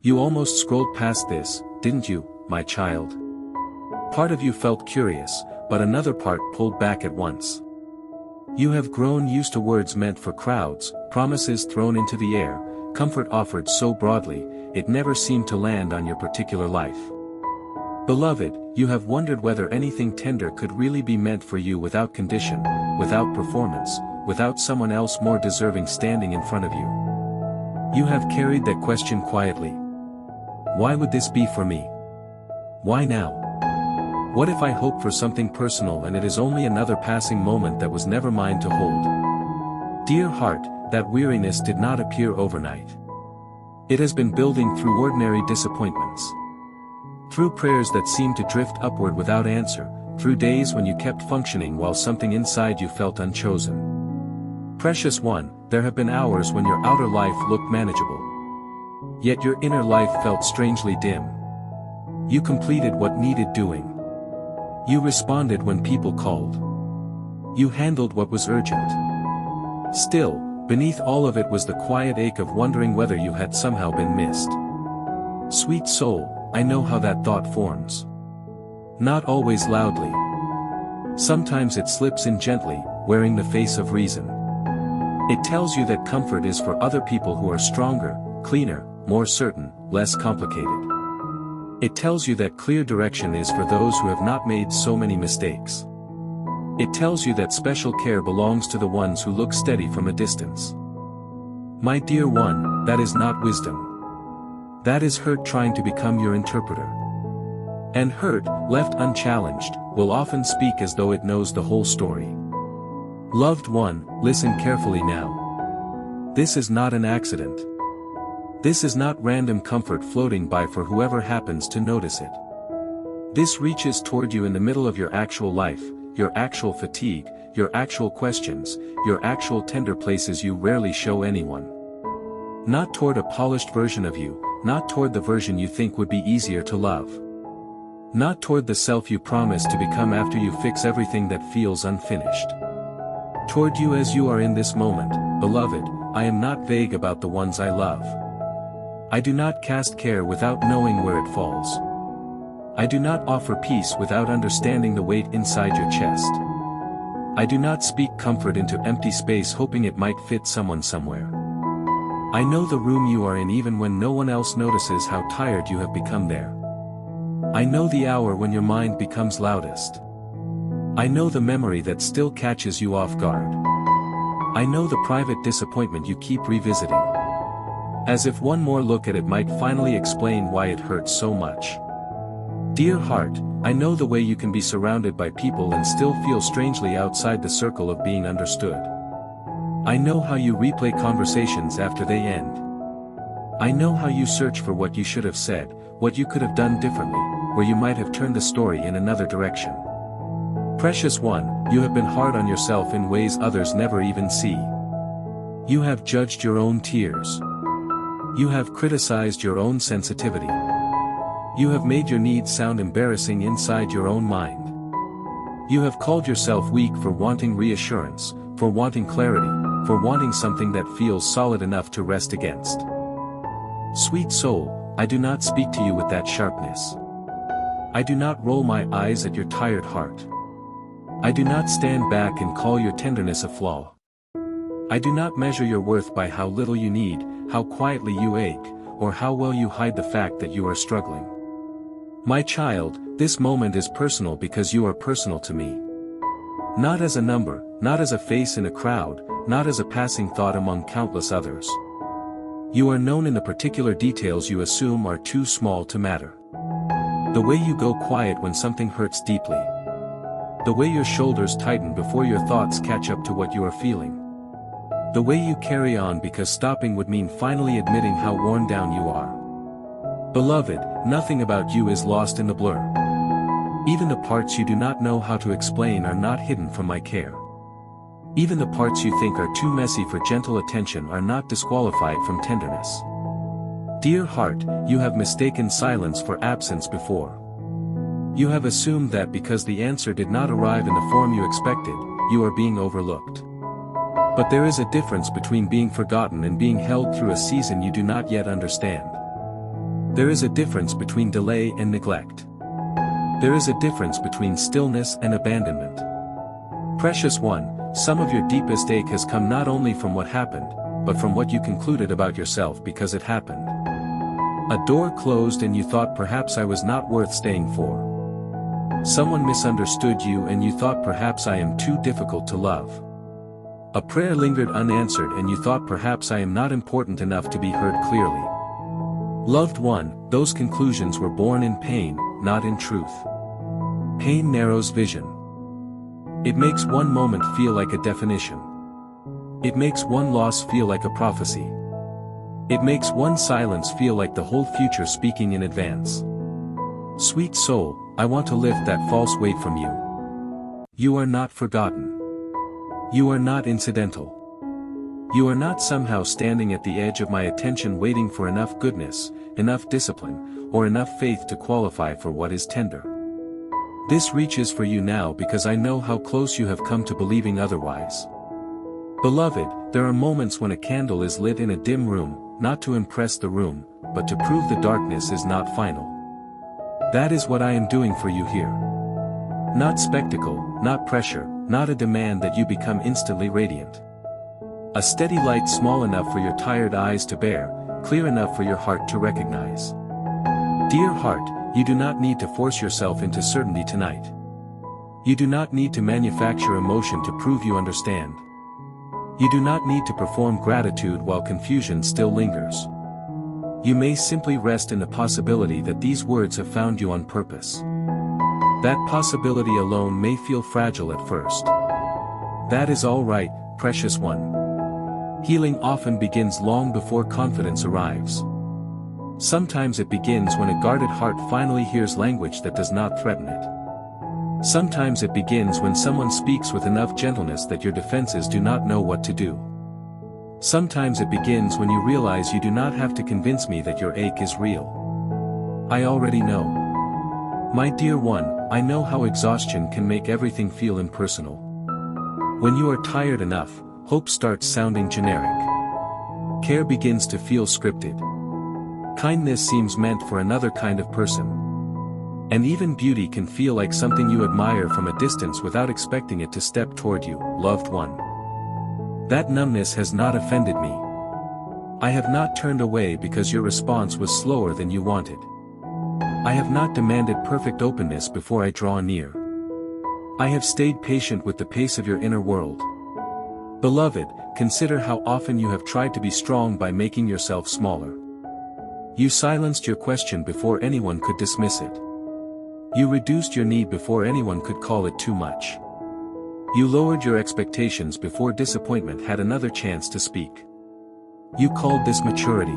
You almost scrolled past this, didn't you, my child? Part of you felt curious, but another part pulled back at once. You have grown used to words meant for crowds, promises thrown into the air, comfort offered so broadly, it never seemed to land on your particular life. Beloved, you have wondered whether anything tender could really be meant for you without condition, without performance, without someone else more deserving standing in front of you. You have carried that question quietly. Why would this be for me? Why now? What if I hope for something personal and it is only another passing moment that was never mine to hold? Dear heart, that weariness did not appear overnight. It has been building through ordinary disappointments. Through prayers that seemed to drift upward without answer, through days when you kept functioning while something inside you felt unchosen. Precious one, there have been hours when your outer life looked manageable. Yet your inner life felt strangely dim. You completed what needed doing. You responded when people called. You handled what was urgent. Still, beneath all of it was the quiet ache of wondering whether you had somehow been missed. Sweet soul, I know how that thought forms. Not always loudly. Sometimes it slips in gently, wearing the face of reason. It tells you that comfort is for other people who are stronger, cleaner, more certain, less complicated. It tells you that clear direction is for those who have not made so many mistakes. It tells you that special care belongs to the ones who look steady from a distance. My dear one, that is not wisdom. That is hurt trying to become your interpreter. And hurt, left unchallenged, will often speak as though it knows the whole story. Loved one, listen carefully now. This is not an accident. This is not random comfort floating by for whoever happens to notice it. This reaches toward you in the middle of your actual life, your actual fatigue, your actual questions, your actual tender places you rarely show anyone. Not toward a polished version of you, not toward the version you think would be easier to love. Not toward the self you promise to become after you fix everything that feels unfinished. Toward you as you are in this moment, beloved, I am not vague about the ones I love. I do not cast care without knowing where it falls. I do not offer peace without understanding the weight inside your chest. I do not speak comfort into empty space hoping it might fit someone somewhere. I know the room you are in even when no one else notices how tired you have become there. I know the hour when your mind becomes loudest. I know the memory that still catches you off guard. I know the private disappointment you keep revisiting. As if one more look at it might finally explain why it hurts so much. Dear heart, I know the way you can be surrounded by people and still feel strangely outside the circle of being understood. I know how you replay conversations after they end. I know how you search for what you should have said, what you could have done differently, where you might have turned the story in another direction. Precious one, you have been hard on yourself in ways others never even see. You have judged your own tears. You have criticized your own sensitivity. You have made your needs sound embarrassing inside your own mind. You have called yourself weak for wanting reassurance, for wanting clarity, for wanting something that feels solid enough to rest against. Sweet soul, I do not speak to you with that sharpness. I do not roll my eyes at your tired heart. I do not stand back and call your tenderness a flaw. I do not measure your worth by how little you need, how quietly you ache, or how well you hide the fact that you are struggling. My child, this moment is personal because you are personal to me. Not as a number, not as a face in a crowd, not as a passing thought among countless others. You are known in the particular details you assume are too small to matter. The way you go quiet when something hurts deeply. The way your shoulders tighten before your thoughts catch up to what you are feeling. The way you carry on because stopping would mean finally admitting how worn down you are. Beloved, nothing about you is lost in the blur. Even the parts you do not know how to explain are not hidden from my care. Even the parts you think are too messy for gentle attention are not disqualified from tenderness. Dear heart, you have mistaken silence for absence before. You have assumed that because the answer did not arrive in the form you expected, you are being overlooked. But there is a difference between being forgotten and being held through a season you do not yet understand. There is a difference between delay and neglect. There is a difference between stillness and abandonment. Precious one, some of your deepest ache has come not only from what happened, but from what you concluded about yourself because it happened. A door closed and you thought perhaps I was not worth staying for. Someone misunderstood you and you thought perhaps I am too difficult to love. A prayer lingered unanswered and you thought perhaps I am not important enough to be heard clearly. Loved one, those conclusions were born in pain, not in truth. Pain narrows vision. It makes one moment feel like a definition. It makes one loss feel like a prophecy. It makes one silence feel like the whole future speaking in advance. Sweet soul, I want to lift that false weight from you. You are not forgotten. You are not incidental. You are not somehow standing at the edge of my attention waiting for enough goodness, enough discipline, or enough faith to qualify for what is tender. This reaches for you now because I know how close you have come to believing otherwise. Beloved, there are moments when a candle is lit in a dim room, not to impress the room, but to prove the darkness is not final. That is what I am doing for you here. Not spectacle, not pressure, not a demand that you become instantly radiant. A steady light small enough for your tired eyes to bear, clear enough for your heart to recognize. Dear heart, you do not need to force yourself into certainty tonight. You do not need to manufacture emotion to prove you understand. You do not need to perform gratitude while confusion still lingers. You may simply rest in the possibility that these words have found you on purpose. That possibility alone may feel fragile at first. That is all right, precious one. Healing often begins long before confidence arrives. Sometimes it begins when a guarded heart finally hears language that does not threaten it. Sometimes it begins when someone speaks with enough gentleness that your defenses do not know what to do. Sometimes it begins when you realize you do not have to convince me that your ache is real. I already know. My dear one, I know how exhaustion can make everything feel impersonal. When you are tired enough, hope starts sounding generic. Care begins to feel scripted. Kindness seems meant for another kind of person. And even beauty can feel like something you admire from a distance without expecting it to step toward you, loved one. That numbness has not offended me. I have not turned away because your response was slower than you wanted. I have not demanded perfect openness before I draw near. I have stayed patient with the pace of your inner world. Beloved, consider how often you have tried to be strong by making yourself smaller. You silenced your question before anyone could dismiss it. You reduced your need before anyone could call it too much. You lowered your expectations before disappointment had another chance to speak. You called this maturity.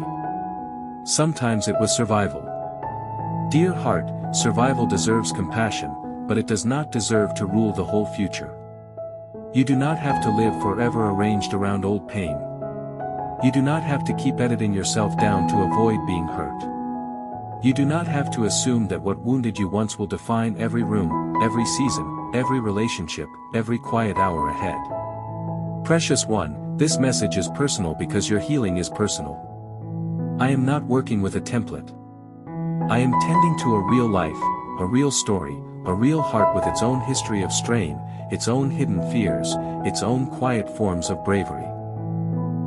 Sometimes it was survival. Dear heart, survival deserves compassion, but it does not deserve to rule the whole future. You do not have to live forever arranged around old pain. You do not have to keep editing yourself down to avoid being hurt. You do not have to assume that what wounded you once will define every room, every season, every relationship, every quiet hour ahead. Precious one, this message is personal because your healing is personal. I am not working with a template. I am tending to a real life, a real story, a real heart with its own history of strain, its own hidden fears, its own quiet forms of bravery.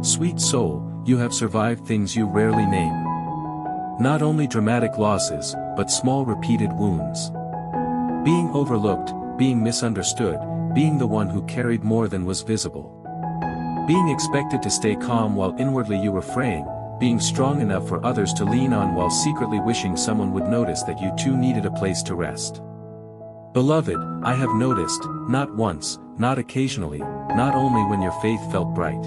Sweet soul, you have survived things you rarely name. Not only dramatic losses, but small repeated wounds. Being overlooked, being misunderstood, being the one who carried more than was visible. Being expected to stay calm while inwardly you were fraying, being strong enough for others to lean on while secretly wishing someone would notice that you too needed a place to rest. Beloved, I have noticed, not once, not occasionally, not only when your faith felt bright.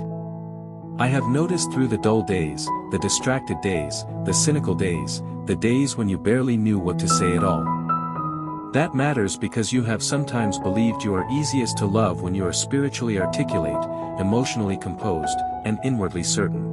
I have noticed through the dull days, the distracted days, the cynical days, the days when you barely knew what to say at all. That matters because you have sometimes believed you are easiest to love when you are spiritually articulate, emotionally composed, and inwardly certain.